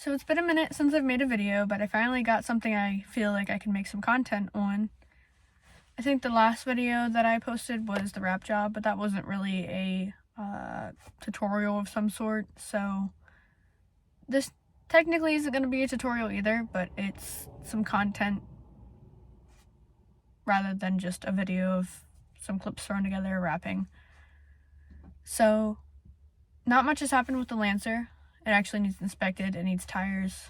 So it's been a minute since I've made a video, but I finally got something I feel like I can make some content on. I think the last video that I posted was the wrap job, but that wasn't really a tutorial of some sort, so this technically isn't going to be a tutorial either, but it's some content rather than just a video of some clips thrown together wrapping. So not much has happened with the Lancer. It actually needs inspected. It needs tires.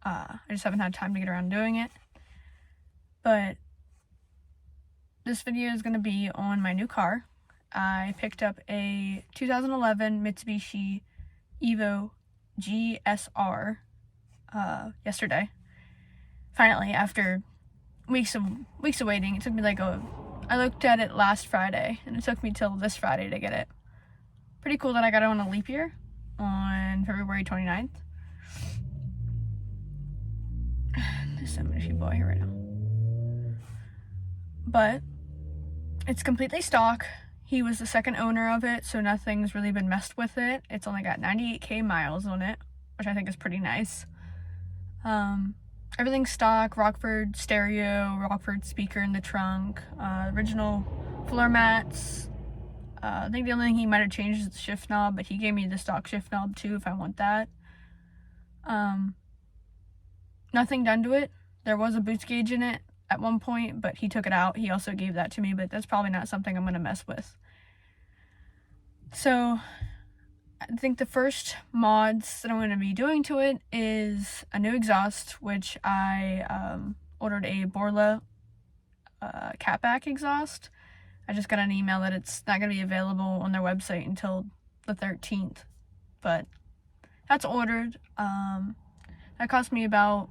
I just haven't had time to get around doing it. But this video is going to be on my new car. I picked up a 2011 Mitsubishi Evo GSR yesterday. Finally, after weeks of waiting. It took me I looked at it last Friday, and it took me till this Friday to get it. Pretty cool that I got it on a leap year on February 29th. There's so many people out here right now. But it's completely stock. He was the second owner of it, so nothing's really been messed with it. It's only got 98k miles on it, which I think is pretty nice. Everything's stock, Rockford stereo, Rockford speaker in the trunk, original floor mats. I think the only thing he might have changed is the shift knob, but he gave me the stock shift knob too if I want that. Nothing done to it. There was a boost gauge in it at one point, but he took it out. He also gave that to me, but that's probably not something I'm going to mess with. So I think the first mods that I'm going to be doing to it is a new exhaust, which I ordered a Borla catback exhaust. I just got an email that it's not going to be available on their website until the 13th, but that's ordered. That cost me about,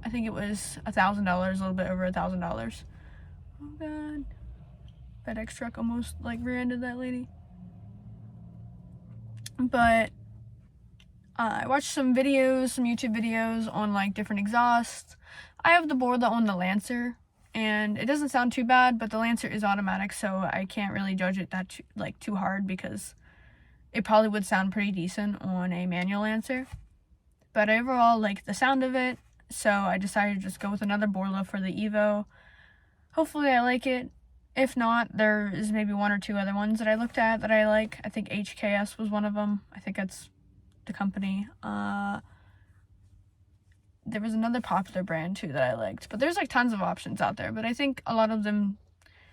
I think it was $1,000, a little bit over $1,000. Oh god, FedEx truck almost rear-ended that lady. But I watched some YouTube videos on different exhausts. I have the Borla on the Lancer, and it doesn't sound too bad, but the Lancer is automatic, so I can't really judge it that too hard, because it probably would sound pretty decent on a manual Lancer. But I overall like the sound of it, so I decided to just go with another Borla for the Evo. Hopefully I like it. If not, there is maybe one or two other ones that I looked at that I like. I think HKS was one of them. I think that's the company. There was another popular brand too that I liked, but there's tons of options out there, but I think a lot of them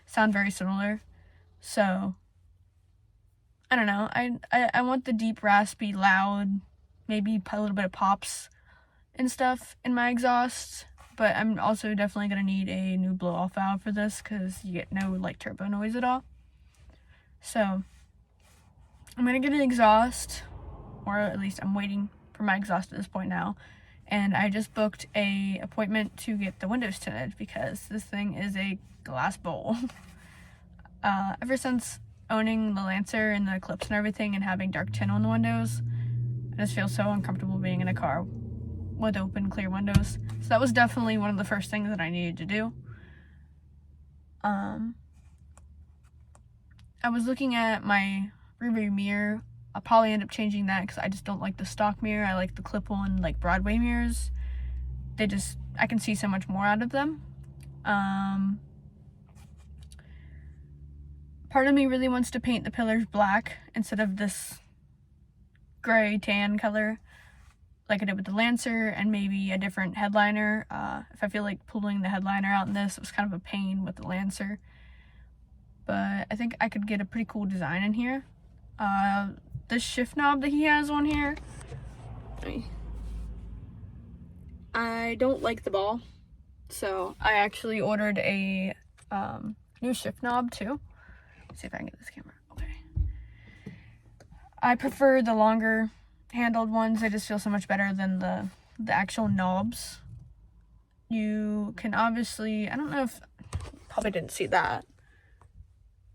sound very similar. So I don't know. I want the deep, raspy, loud, maybe a little bit of pops and stuff in my exhaust, but I'm also definitely going to need a new blow-off valve for this, because you get no turbo noise at all. So I'm going to get an exhaust, or at least I'm waiting for my exhaust at this point now. And I just booked a appointment to get the windows tinted, because this thing is a glass bowl. Ever since owning the Lancer and the Eclipse and everything and having dark tint on the windows, I just feel so uncomfortable being in a car with open, clear windows. So that was definitely one of the first things that I needed to do. I was looking at my rearview mirror. I'll probably end up changing that, because I just don't like the stock mirror. I like the clip-on Broadway mirrors. I can see so much more out of them. Part of me really wants to paint the pillars black instead of this gray tan color like I did with the Lancer, and maybe a different headliner. If I feel like pulling the headliner out in this, it was kind of a pain with the Lancer. But I think I could get a pretty cool design in here. This shift knob that he has on here, I don't like the ball, so I actually ordered a new shift knob too. Let's see if I can get this camera. Okay. I prefer the longer handled ones. They just feel so much better than the actual knobs. You can obviously, I don't know if, probably didn't see that.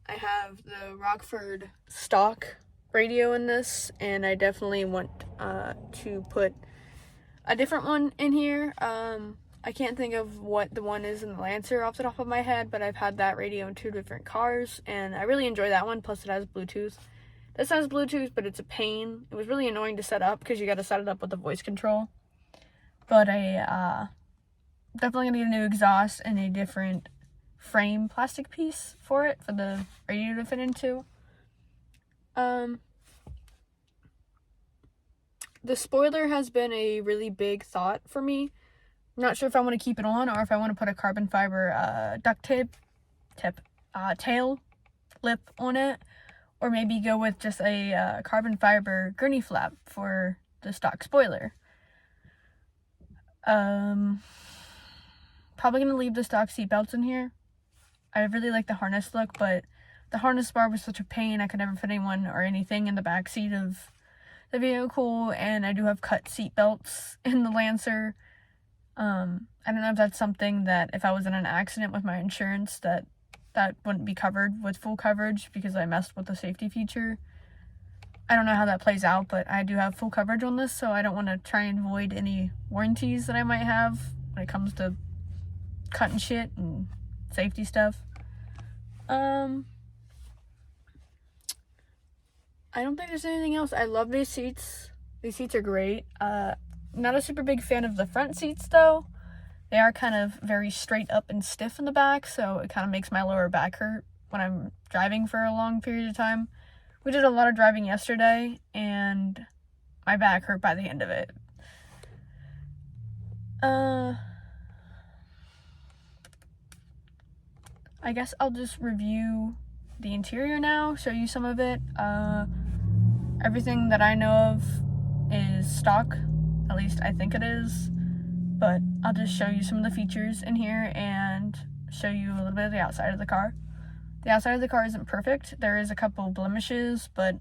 I have the Rockford stock radio in this, and I definitely want to put a different one in here. I can't think of what the one is in the Lancer off the top of my head, but I've had that radio in 2 different cars, and I really enjoy that one. Plus it has Bluetooth, This has Bluetooth, but it's a pain. It was really annoying to set up because you got to set it up with the voice control. But I definitely gonna get a new exhaust and a different frame plastic piece for it, for the radio to fit into. The spoiler has been a really big thought for me. I'm not sure if I want to keep it on or if I want to put a carbon fiber duct tail lip on it, or maybe go with just a carbon fiber gurney flap for the stock spoiler. Probably gonna leave the stock seat belts in here. I really like the harness look, but the harness bar was such a pain. I could never fit anyone or anything in the back seat of the vehicle, and I do have cut seat belts in the Lancer. I don't know if that's something that if I was in an accident with my insurance that wouldn't be covered with full coverage because I messed with the safety feature. I don't know how that plays out, but I do have full coverage on this, so I don't want to try and void any warranties that I might have when it comes to cutting shit and safety stuff. I don't think there's anything else. I love these seats. These seats are great. Not a super big fan of the front seats, though. They are kind of very straight up and stiff in the back, so it kind of makes my lower back hurt when I'm driving for a long period of time. We did a lot of driving yesterday, and my back hurt by the end of it. I guess I'll just review the interior now, show you some of it. Everything that I know of is stock, at least I think it is, but I'll just show you some of the features in here and show you a little bit of the outside of the car. The outside of the car isn't perfect. There is a couple blemishes, but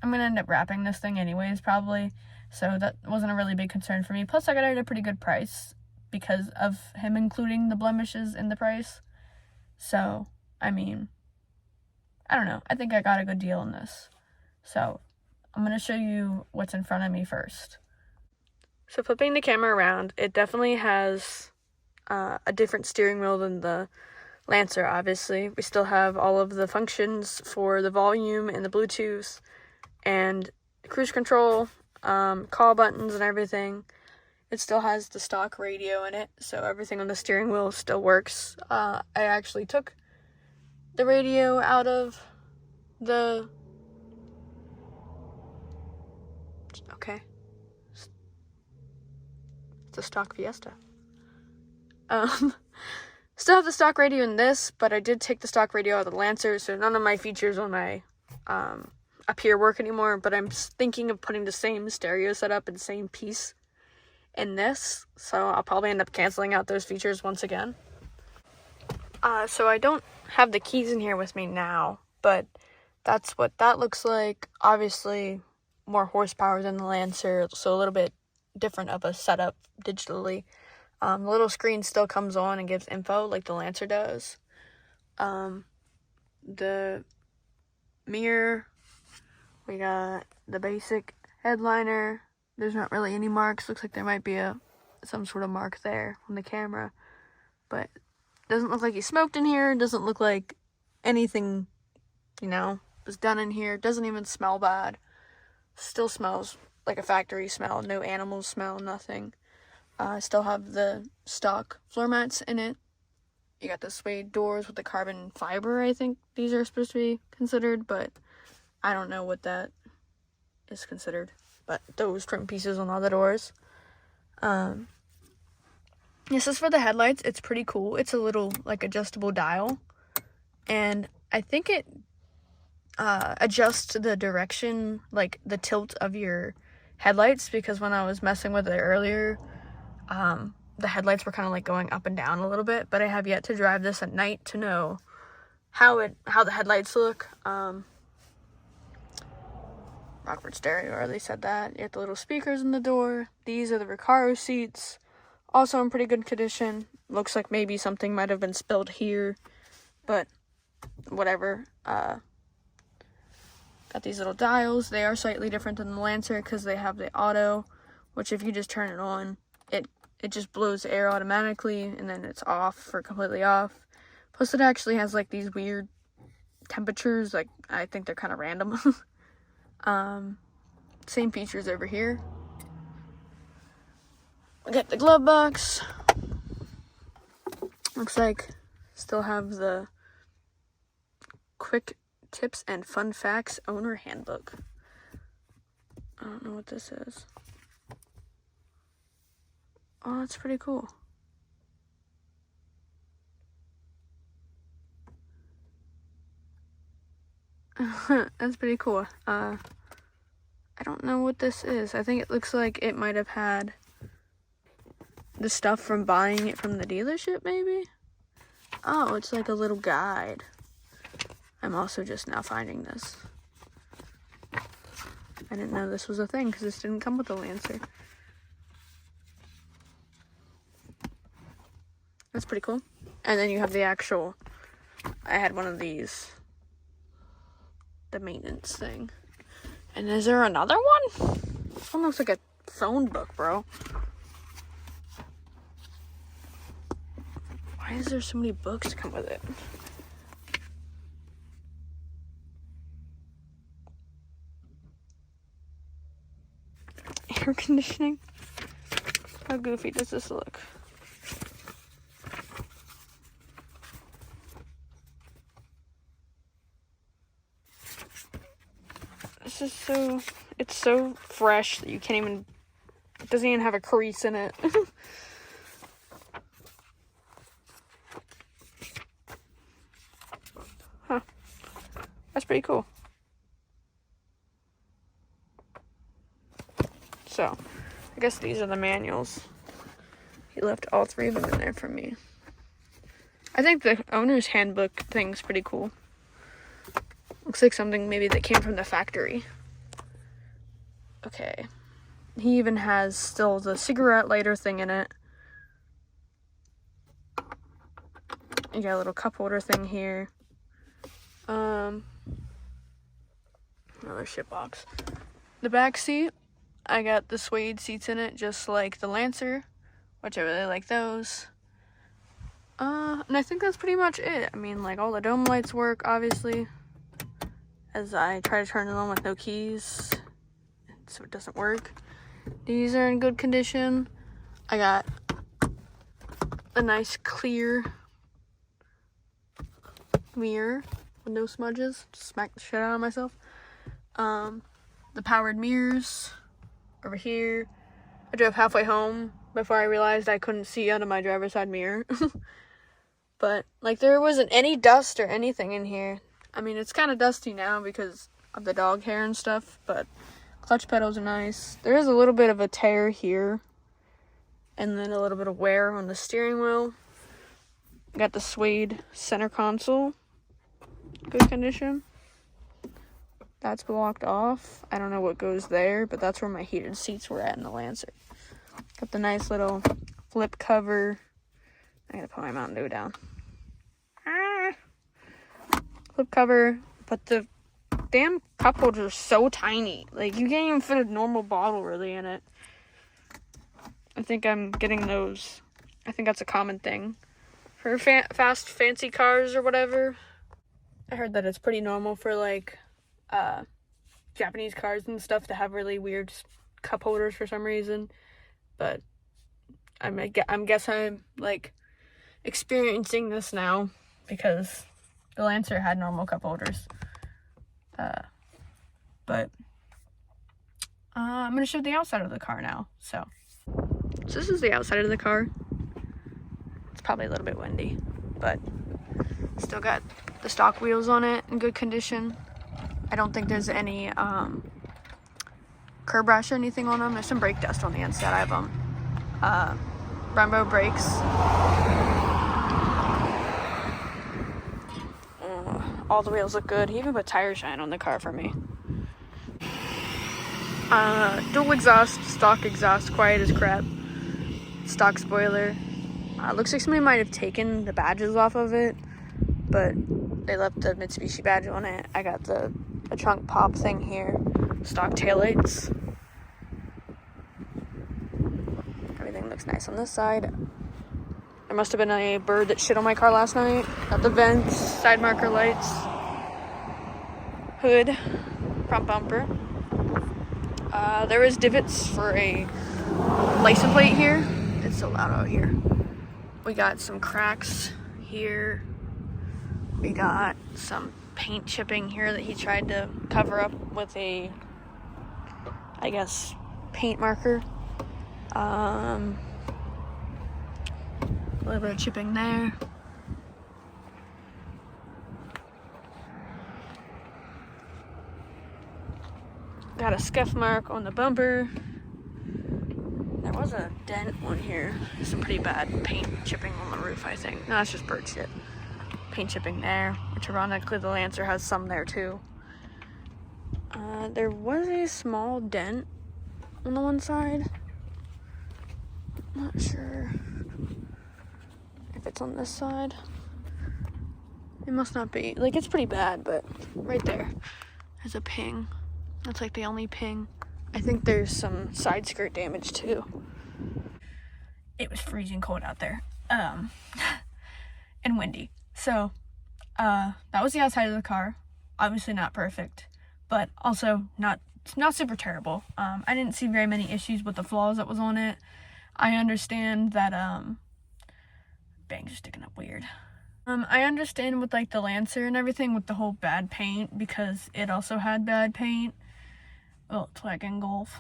I'm going to end up wrapping this thing anyways, probably. So that wasn't a really big concern for me. Plus, I got it at a pretty good price because of him including the blemishes in the price. So, I mean, I don't know. I think I got a good deal on this. So, I'm going to show you what's in front of me first. So, flipping the camera around, it definitely has a different steering wheel than the Lancer, obviously. We still have all of the functions for the volume and the Bluetooth and cruise control, call buttons and everything. It still has the stock radio in it, so everything on the steering wheel still works. I actually took the radio out of the... Okay. It's a stock Fiesta. Still have the stock radio in this, but I did take the stock radio out of the Lancer, so none of my features on my up here work anymore, but I'm thinking of putting the same stereo setup and same piece in this, so I'll probably end up canceling out those features once again. So I don't have the keys in here with me now, but that's what that looks like. Obviously, more horsepower than the Lancer, so a little bit different of a setup digitally. The little screen still comes on and gives info like the Lancer does. The mirror, we got the basic headliner. There's not really any marks. Looks like there might be some sort of mark there on the camera, but doesn't look like he smoked in here. Doesn't look like anything, was done in here. Doesn't even smell bad. Still smells like a factory smell. No animal smell, nothing. Still have the stock floor mats in it. You got the suede doors with the carbon fiber, I think these are supposed to be considered, but I don't know what that is considered. But those trim pieces on all the doors. This is for the headlights. It's pretty cool. It's a little, adjustable dial. And I think it adjusts the direction, the tilt of your headlights, because when I was messing with it earlier, the headlights were kind of going up and down a little bit, but I have yet to drive this at night to know how the headlights look. Rockford stereo, or they said that. You have the little speakers in the door. These are the Recaro seats, also in pretty good condition. Looks like maybe something might have been spilled here, but whatever. Got these little dials. They are slightly different than the Lancer because they have the auto, which if you just turn it on, it just blows air automatically, and then it's off for completely off. Plus, it actually has these weird temperatures. I think they're kind of random. Same features over here. We got the glove box. Looks like still have the quick tips and fun facts owner handbook. I don't know what this is. Oh, that's pretty cool. That's pretty cool. I don't know what this is. I think it looks like it might have had the stuff from buying it from the dealership, maybe? Oh, it's like a little guide. I'm also just now finding this. I didn't know this was a thing because this didn't come with the Lancer. That's pretty cool. And then you have the actual, I had one of these, the maintenance thing. And is there another one? This one looks like a phone book, bro. Why is there so many books to come with it? Air conditioning? How goofy does this look? This is so, it's so fresh that you can't even, it doesn't even have a crease in it. Huh. That's pretty cool. So, I guess these are the manuals. He left all 3 of them in there for me. I think the owner's handbook thing's pretty cool. Looks like something maybe that came from the factory. Okay. He even has still the cigarette lighter thing in it. You got a little cup holder thing here. Another shit box. The back seat, I got the suede seats in it, just like the Lancer, which I really like those. And I think that's pretty much it. I mean, like, all the dome lights work, obviously, as I try to turn them on with no keys, so it doesn't work. These are in good condition. I got a nice clear mirror with no smudges. Just smacked the shit out of myself. The powered mirrors over here. I drove halfway home before I realized I couldn't see out of my driver's side mirror. But, like, there wasn't any dust or anything in here. I mean, it's kind of dusty now because of the dog hair and stuff, but clutch pedals are nice. There is a little bit of a tear here, and then a little bit of wear on the steering wheel. Got the suede center console. Good condition. That's blocked off. I don't know what goes there, but that's where my heated seats were at in the Lancer. Got the nice little flip cover. I gotta put my Mountain Dew down. Flip cover, but the damn cup holders are so tiny. Like, you can't even fit a normal bottle really in it. I think I'm getting those. I think that's a common thing for fast, fancy cars or whatever. I heard that it's pretty normal for, like, Japanese cars and stuff to have really weird cup holders for some reason. But I'm like experiencing this now because the Lancer had normal cup holders. But I'm gonna show the outside of the car now. So this is the outside of the car. It's probably a little bit windy, but still got the stock wheels on it in good condition. I don't think there's any curb rash or anything on them. There's some brake dust on the inside. I have them Brembo brakes. All the wheels look good. He even put tire shine on the car for me. Dual exhaust, stock exhaust, quiet as crap. Stock spoiler. Looks like somebody might have taken the badges off of it, but they left the Mitsubishi badge on it. I got the trunk pop thing here. Stock taillights. Everything looks nice on this side. There must have been a bird that shit on my car last night. Got the vents, side marker lights, hood, front bumper. There was divots for a license plate here. It's so loud out here. We got some cracks here. We got some paint chipping here that he tried to cover up with a, I guess, paint marker. A little bit of chipping there. Got a scuff mark on the bumper. There was a dent on here. Some pretty bad paint chipping on the roof, I think. No, that's just bird shit. Paint chipping there, which ironically the Lancer has some there too. There was a small dent on the one side. Not sure if it's on this side. It must not be. Like, it's pretty bad, but right there is a ping. That's like the only ping. I think there's some side skirt damage too. It was freezing cold out there. And windy. So, that was the outside of the car. Obviously not perfect, but also not super terrible. I didn't see very many issues with the flaws that was on it. I understand that, bangs are sticking up weird. I understand with like the Lancer and everything with the whole bad paint, because it also had bad paint. Oh, it's like in Golf.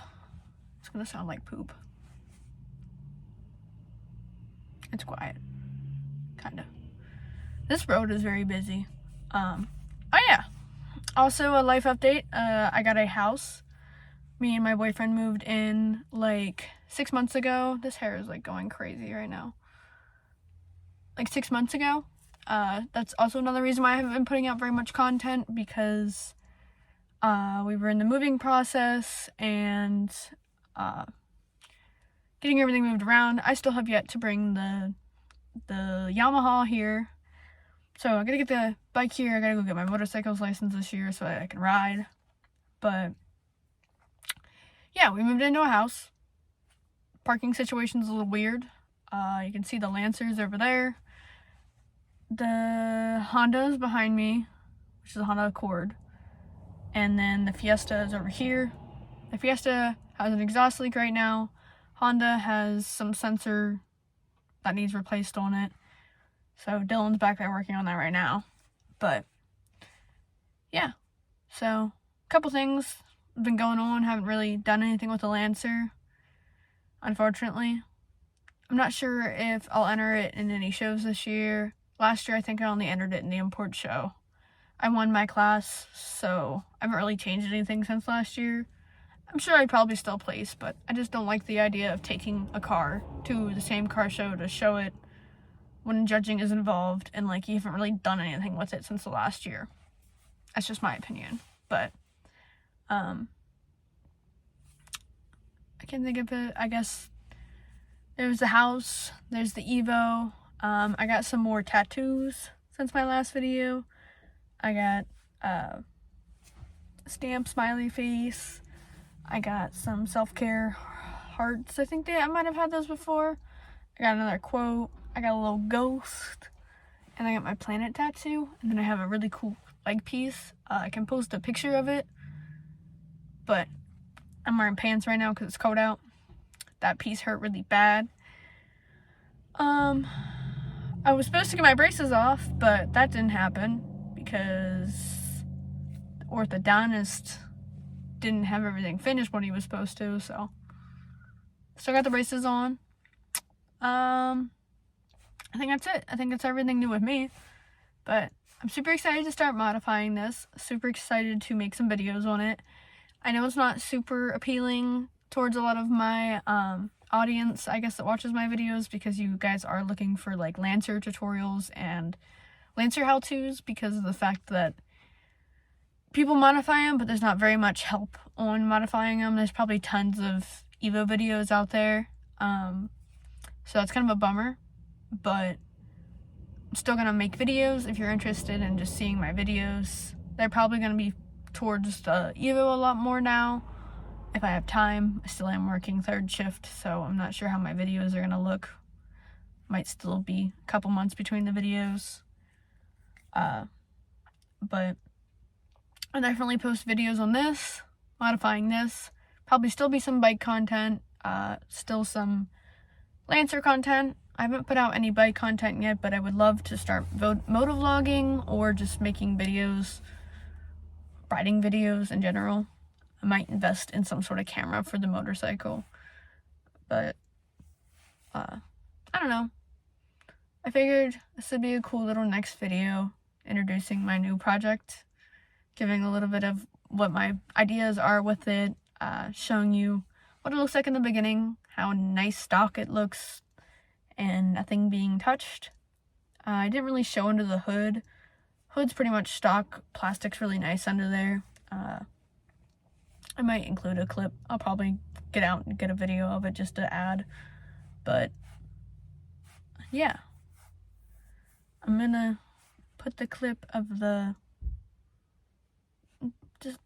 It's gonna sound like poop. It's quiet. Kinda. This road is very busy. Oh yeah. Also a life update. I got a house. Me and my boyfriend moved in like 6 months ago. This hair is like going crazy right now. Like 6 months ago. That's also another reason why I haven't been putting out very much content, because we were in the moving process and getting everything moved around. I still have yet to bring the Yamaha here. So I gotta get the bike here. I gotta go get my motorcycle's license this year so that I can ride. But yeah, we moved into a house. Parking situation's a little weird. You can see the Lancers over there. The Honda's behind me, which is a Honda Accord. And then the Fiesta is over here. The Fiesta has an exhaust leak right now. Honda has some sensor that needs replaced on it. So Dylan's back there working on that right now. But yeah, so a couple things have been going on. Haven't really done anything with the Lancer, unfortunately. I'm not sure if I'll enter it in any shows this year. Last year I think I only entered it in the import show. I won my class, so I haven't really changed anything since last year. I'm sure I'd probably still place, but I just don't like the idea of taking a car to the same car show to show it when judging is involved, and like you haven't really done anything with it since the last year. That's just my opinion. But I can't think of it. I guess there's the house, there's the Evo. I got some more tattoos since my last video. I got stamp smiley face. I got some self-care hearts. I think I might have had those before. I got another quote. I got a little ghost. And I got my planet tattoo. And then I have a really cool leg piece. I can post a picture of it. But I'm wearing pants right now because it's cold out. That piece hurt really bad. I was supposed to get my braces off, but that didn't happen because the orthodontist didn't have everything finished when he was supposed to, so still got the braces on. I think that's it. I think that's everything new with me, but I'm super excited to start modifying this. Super excited to make some videos on it. I know it's not super appealing towards a lot of my audience, I guess, that watches my videos, because you guys are looking for like Lancer tutorials and Lancer how-tos, because of the fact that people modify them, but there's not very much help on modifying them. There's probably tons of Evo videos out there, so that's kind of a bummer, but I'm still gonna make videos. If you're interested in just seeing my videos, they're probably gonna be towards the Evo a lot more now, if I have time. I still am working third shift, so I'm not sure how my videos are gonna look. Might still be a couple months between the videos, but I'll definitely post videos on this, modifying this, Probably still be some bike content, still some Lancer content. I haven't put out any bike content yet, but I would love to start motovlogging or just making videos, riding videos in general. I might invest in some sort of camera for the motorcycle, but I don't know. I figured this would be a cool little next video introducing my new project, giving a little bit of what my ideas are with it, showing you what it looks like in the beginning, how nice stock it looks, and nothing being touched. I didn't really show under the hood. Hood's pretty much stock. Plastic's really nice under there. I might include a clip. I'll probably get out and get a video of it just to add. But yeah, I'm gonna put the clip of the,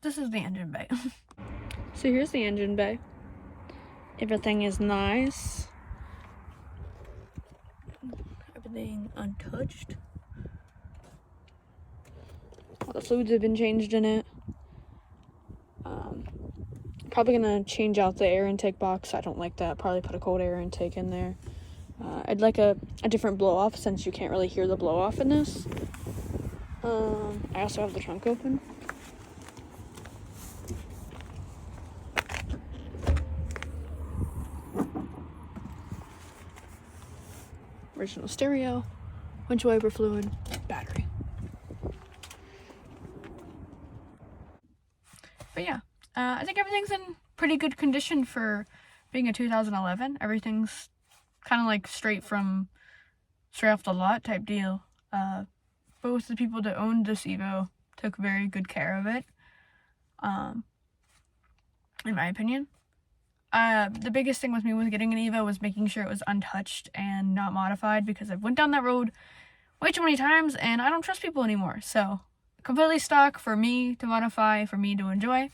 this is the engine bay. So here's the engine bay. Everything is nice. Everything untouched. All the fluids have been changed in it. Probably gonna change out the air intake box. I don't like that. Probably put a cold air intake in there. I'd like a different blow off since you can't really hear the blow off in this. I also have the trunk open. Original stereo, windshield wiper fluid, battery. But yeah, I think everything's in pretty good condition for being a 2011. Everything's kind of like straight off the lot type deal. Both the people that owned this Evo took very good care of it, in my opinion. The biggest thing with me with getting an Evo was making sure it was untouched and not modified, because I've went down that road way too many times and I don't trust people anymore. So completely stock for me to modify, for me to enjoy.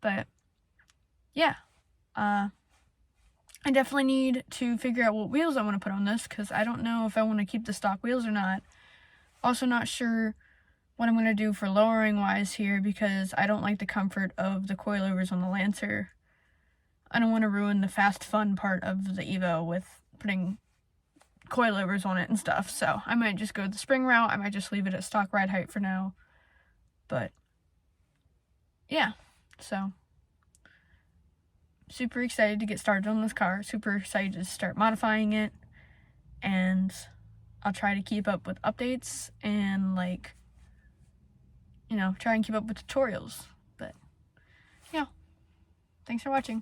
But yeah, I definitely need to figure out what wheels I want to put on this, because I don't know if I want to keep the stock wheels or not. Also not sure what I'm going to do for lowering wise here, because I don't like the comfort of the coilovers on the Lancer. I don't want to ruin the fast fun part of the Evo with putting coilovers on it and stuff. So I might just go the spring route. I might just leave it at stock ride height for now. But yeah, so super excited to get started on this car. Super excited to start modifying it. And I'll try to keep up with updates and, like, you know, try and keep up with tutorials. But yeah, thanks for watching.